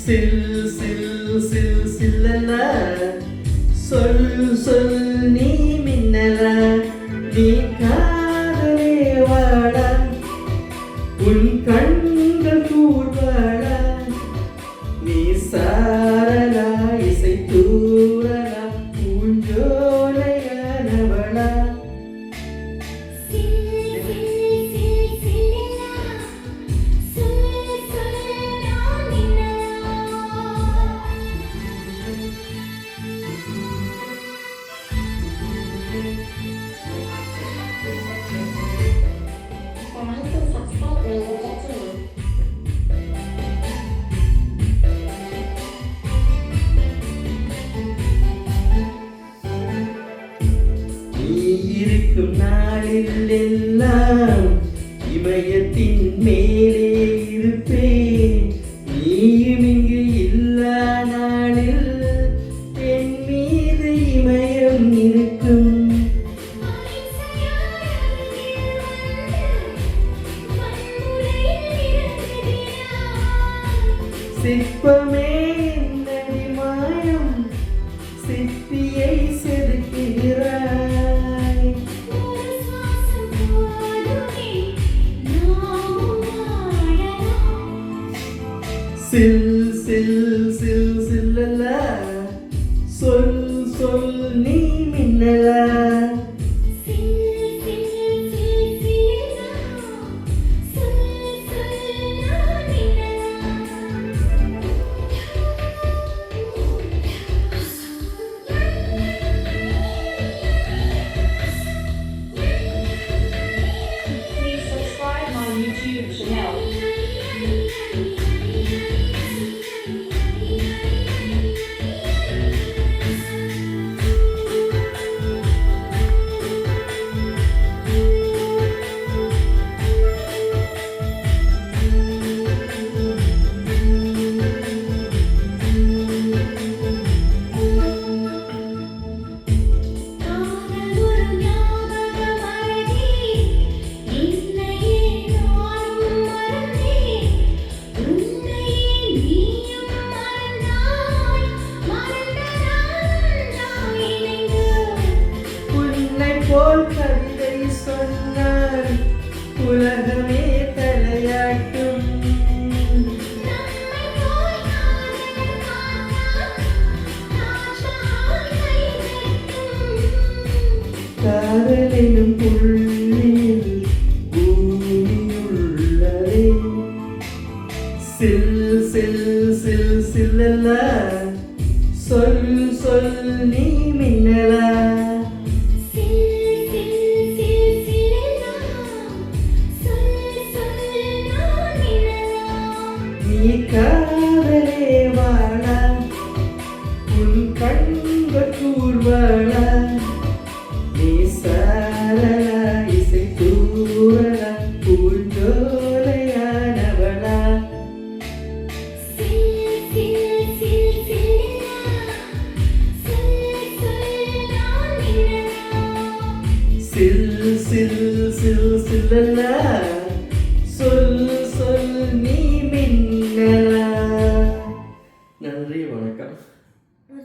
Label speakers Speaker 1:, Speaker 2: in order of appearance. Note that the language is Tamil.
Speaker 1: சில் சில் சில் சில்லல சொல் சொல் நீ மின்னல நீ காதலே வாழ உன் கண்கள் கூர்வாழ நீ சாரலா இசை தூரலா பூஞ்சோலையானவளா இருக்கும் நாளில் எல்லாம் இமயத்தின் மேலே இருப்பேன் நீயும் இங்கு இல்லா நாளில் என் மீது இமயம் இருக்கும் சிற்பமே என்னடி மாயம் சிற்பியை செதுக்குகிறாய் சில் சில் சில் சில்லல சொல் சொல் நீ மின்னல
Speaker 2: YouTube channel.
Speaker 1: போல் கவிதை சொன்னார் உலகமே தலையாட்டும் காதலினும் புள்ளியில் பூமியுள்ளதே சில் சில் சில் சில்லல சொல் சொல் நீ மின்னலா நீ காதலே வாழ உன் கண்கள் கூர்வாழ நீ சாரலா இசை தூரலா பூஞ்சோலையானவளா சில் சில் சில் சில்லல